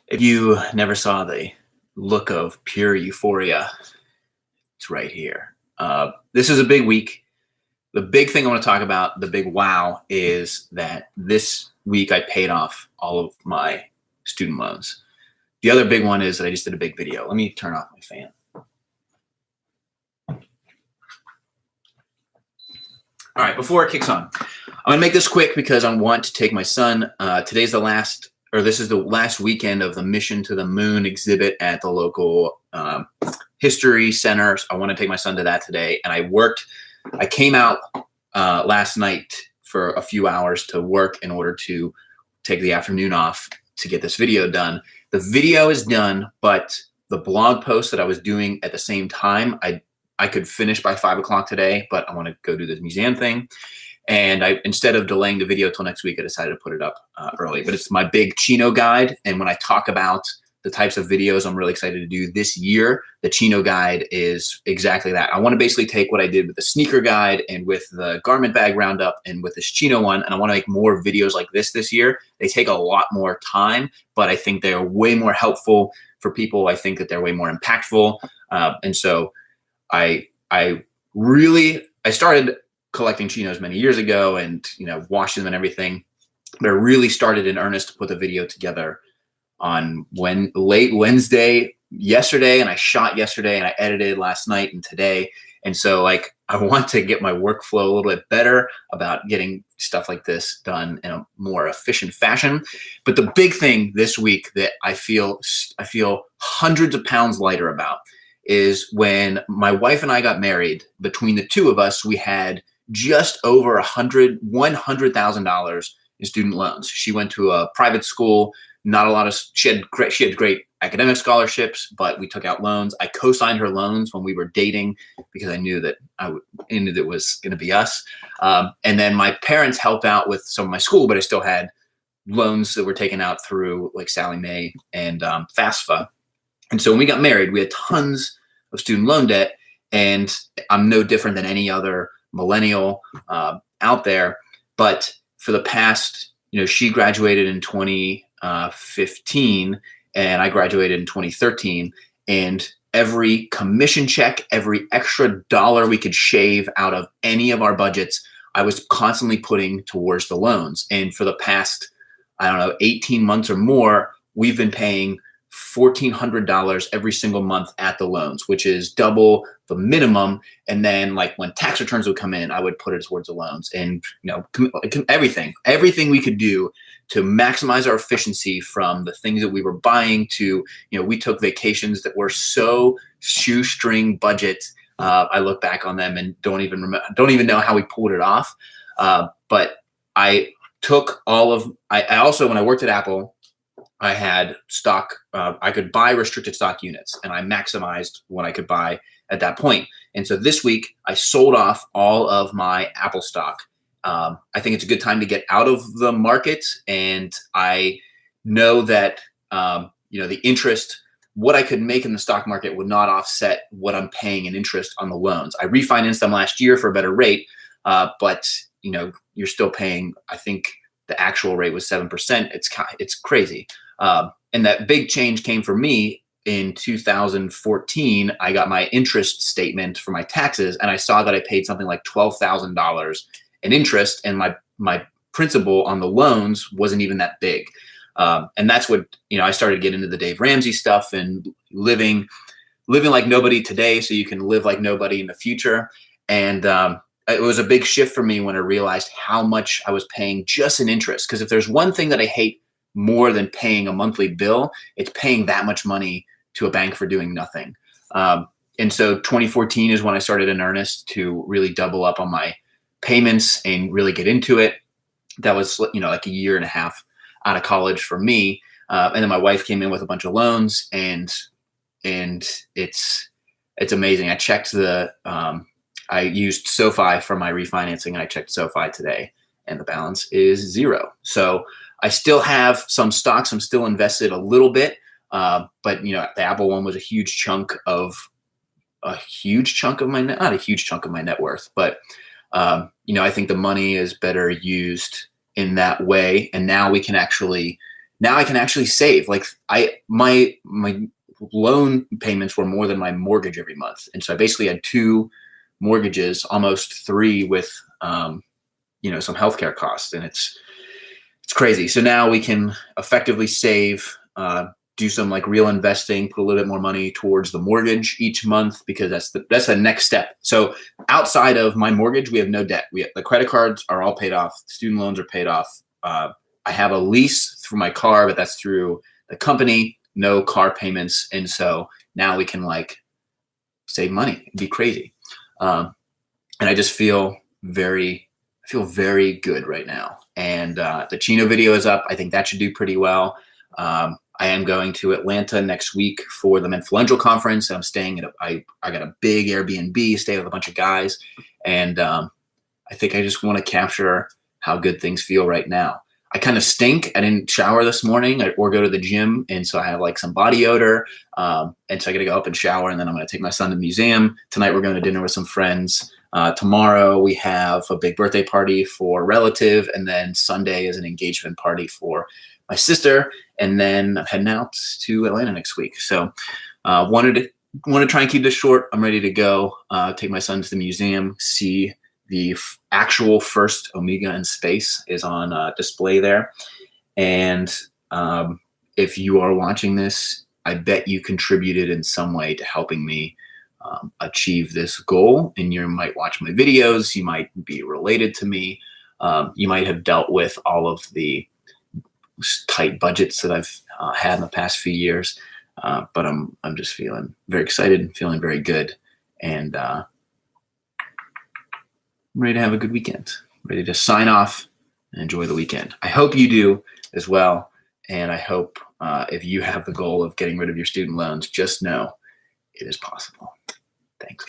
If you never saw the look of pure euphoria, it's right here. This is a big week. The big thing I want to talk about, the big wow, is that this week I paid off all of my student loans. The other big one is that I just did a big video. Let me turn off my fan. All right, before it kicks on, I'm gonna make this quick because I want to take my son. Today's the last, or this is the last weekend of the Mission to the Moon exhibit at the local history center. So I want to take my son to that today. And I came out last night for a few hours to work in order to take the afternoon off to get this video done. The video is done, but the blog post that I was doing at the same time, I could finish by 5 o'clock today, but I want to go do this museum thing. And instead of delaying the video till next week, I decided to put it up early. But it's my big chino guide. And when I talk about the types of videos I'm really excited to do this year, the chino guide is exactly that. I want to basically take what I did with the sneaker guide and with the garment bag roundup and with this chino one, and I want to make more videos like this year. They take a lot more time, but I think they're way more helpful for people. I think that they're way more impactful. And so I started collecting chinos many years ago and, washing them and everything, but I really started in earnest to put the video together on late Wednesday yesterday, and I shot yesterday and I edited last night and today. And so I want to get my workflow a little bit better about getting stuff like this done in a more efficient fashion. But the big thing this week that I feel hundreds of pounds lighter about is when my wife and I got married. Between the two of us, we had just over $100,000 in student loans. She went to a private school. She had great academic scholarships, but we took out loans. I co-signed her loans when we were dating because I knew that it was going to be us. And then my parents helped out with some of my school, but I still had loans that were taken out through like Sallie Mae and FAFSA. And so when we got married, we had tons of student loan debt, and I'm no different than any other millennial out there. But for the past, she graduated in 2015, and I graduated in 2013. And every commission check, every extra dollar we could shave out of any of our budgets, I was constantly putting towards the loans. And for the past, 18 months or more, we've been paying $1,400 every single month at the loans, which is double the minimum. And then when tax returns would come in, I would put it towards the loans. And everything we could do to maximize our efficiency, from the things that we were buying to, we took vacations that were so shoestring budget. I look back on them and don't even know how we pulled it off. But I took I also, when I worked at Apple, I had stock. I could buy restricted stock units, and I maximized what I could buy at that point. And so this week I sold off all of my Apple stock. I think it's a good time to get out of the market. And I know that, the interest, what I could make in the stock market would not offset what I'm paying in interest on the loans. I refinanced them last year for a better rate. But you're still paying, I think the actual rate was 7%. It's crazy. And that big change came for me in 2014. I got my interest statement for my taxes, and I saw that I paid something like $12,000 in interest, and my principal on the loans wasn't even that big. And that's what, I started getting into the Dave Ramsey stuff and living like nobody today, so you can live like nobody in the future. And it was a big shift for me when I realized how much I was paying just in interest. Because if there's one thing that I hate more than paying a monthly bill, it's paying that much money to a bank for doing nothing. And so 2014 is when I started in earnest to really double up on my payments and really get into it. That was, like a year and a half out of college for me. And then my wife came in with a bunch of loans, and it's amazing. I checked I used SoFi for my refinancing, and I checked SoFi today, and the balance is zero. So I still have some stocks. I'm still invested a little bit, but the Apple one was a huge chunk of my not a huge chunk of my net worth, but I think the money is better used in that way. And now we can actually now I can actually save. Like my loan payments were more than my mortgage every month. And so I basically had two mortgages, almost three with, some healthcare costs, and it's crazy. So now we can effectively save, do some like real investing, put a little bit more money towards the mortgage each month, because that's the next step. So outside of my mortgage, we have no debt. The credit cards are all paid off. Student loans are paid off. I have a lease through my car, but that's through the company, no car payments. And so now we can like save money. It'd be crazy. And I just feel very good right now. And the Chino video is up. I think that should do pretty well. I am going to Atlanta next week for the Menfluential Conference. I'm staying at I got a big Airbnb, stay with a bunch of guys. And I think I just want to capture how good things feel right now. I kind of stink. I didn't shower this morning or go to the gym. And so I have like some body odor. And so I got to go up and shower. And then I'm going to take my son to the museum. Tonight we're going to dinner with some friends. Tomorrow we have a big birthday party for a relative. And then Sunday is an engagement party for my sister. And then I'm heading out to Atlanta next week. So want to try and keep this short. I'm ready to go take my son to the museum, see the actual first Omega in space is on display there. And if you are watching this, I bet you contributed in some way to helping me achieve this goal. And you might watch my videos. You might be related to me. You might have dealt with all of the tight budgets that I've had in the past few years. But I'm just feeling very excited and feeling very good. And I'm ready to have a good weekend, ready to sign off and enjoy the weekend. I hope you do as well. And I hope if you have the goal of getting rid of your student loans, just know it is possible. Thanks.